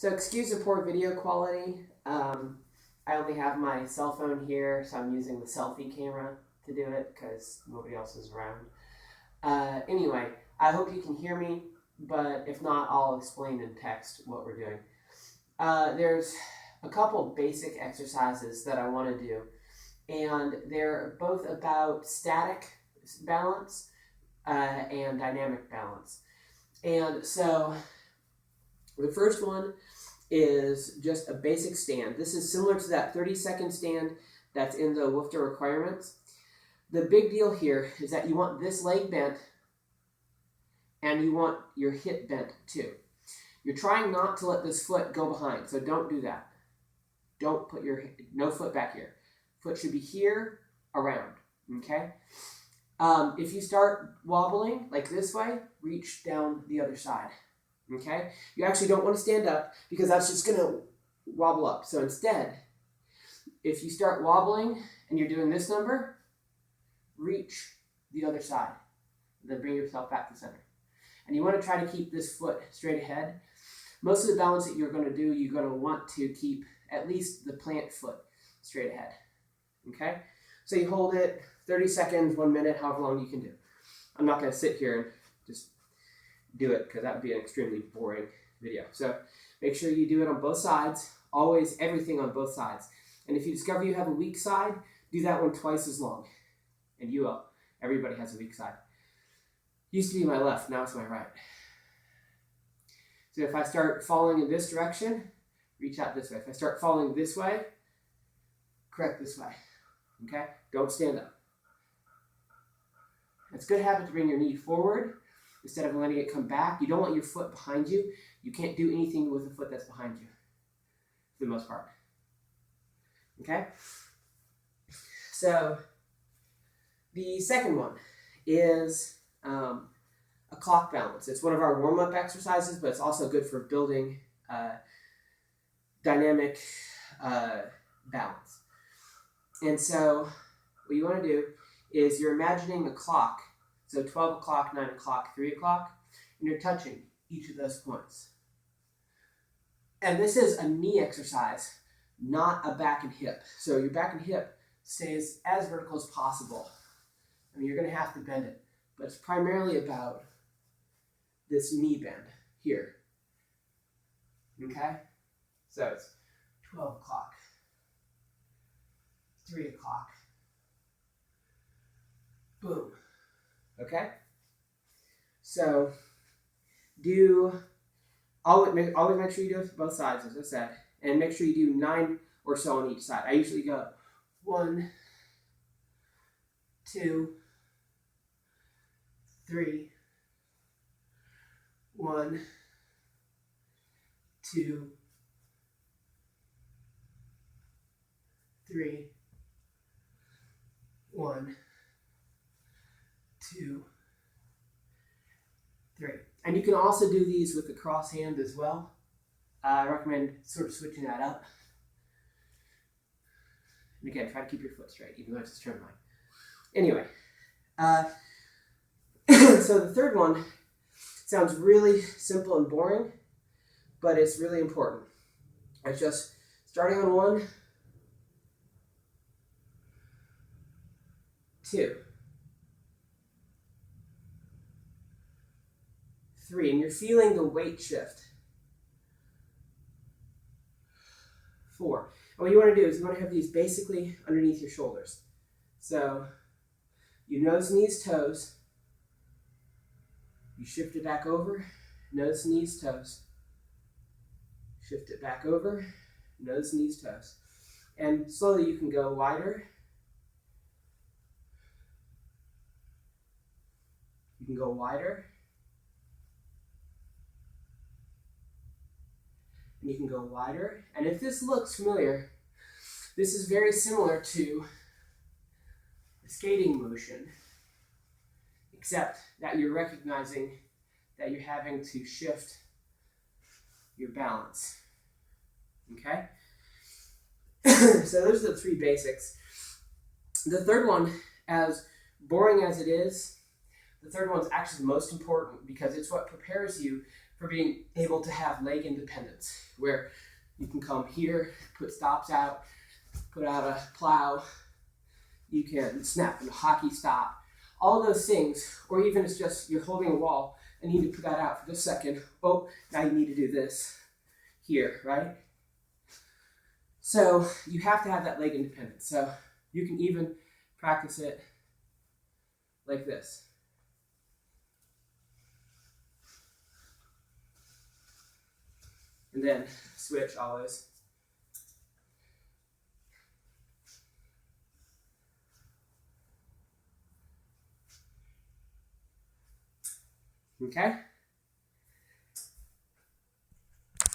So excuse the poor video quality. I only have my cell phone here, so I'm using the selfie camera to do it because nobody else is around. Anyway, I hope you can hear me, but if not, I'll explain in text what we're doing. There's a couple basic exercises that I want to do, and they're both about static balance and dynamic balance. And so the first one is just a basic stand. This is similar to that 30-second stand that's in the Woofter requirements. The big deal here is that you want this leg bent and you want your hip bent too. You're trying not to let this foot go behind, so don't do that. Don't put no foot back here. Foot should be here, around, okay? If you start wobbling like this way, reach down the other side, okay? You actually don't want to stand up because that's just going to wobble up. So instead, if you start wobbling and you're doing this number, reach the other side. Then bring yourself back to center. And you want to try to keep this foot straight ahead. Most of the balance that you're going to do, you're going to want to keep at least the plant foot straight ahead, okay? So you hold it 30 seconds, 1 minute, however long you can do. I'm not going to sit here and just do it because that would be an extremely boring video. So make sure you do it on both sides, always everything on both sides. And if you discover you have a weak side, do that one twice as long. And you will. Everybody has a weak side. Used to be my left, now it's my right. So if I start falling in this direction, reach out this way. If I start falling this way, correct this way. Okay? Don't stand up. It's a good habit to bring your knee forward instead of letting it come back. You don't want your foot behind you. You can't do anything with the foot that's behind you, for the most part. Okay? So, the second one is a clock balance. It's one of our warm-up exercises, but it's also good for building dynamic balance. And so what you want to do is you're imagining a clock, so 12 o'clock, 9 o'clock, 3 o'clock, and you're touching each of those points. And this is a knee exercise, not a back and hip. So your back and hip stays as vertical as possible. I mean, you're going to have to bend it, but it's primarily about this knee bend here. Okay? So it's 12 o'clock, 3 o'clock, boom. Okay? So always make sure you do it both sides, as I said, and make sure you do 9 or so on each side. I usually go 1, 2, 3, 1, 2, 3, 1, 2, 3. And you can also do these with the cross hand as well. I recommend sort of switching that up. And again, try to keep your foot straight, even though it's a straight line. Anyway, so the third one sounds really simple and boring, but it's really important. It's just starting on 1, 2, 3, and you're feeling the weight shift. 4. And what you want to do is you want to have these basically underneath your shoulders. So you nose, knees, toes. You shift it back over, nose, knees, toes. Shift it back over, nose, knees, toes. And slowly you can go wider. You can go wider. And you can go wider. And if this looks familiar, this is very similar to the skating motion, except that you're recognizing that you're having to shift your balance. Okay? So those are the 3 basics. The third one, as boring as it is, the third one's actually the most important because it's what prepares you for being able to have leg independence, where you can come here, put stops out, put out a plow, you can snap a hockey stop, all those things, or even it's just you're holding a wall and you need to put that out for just a second. Oh, now you need to do this here, right? So you have to have that leg independence. So you can even practice it like this. And then switch always. Okay?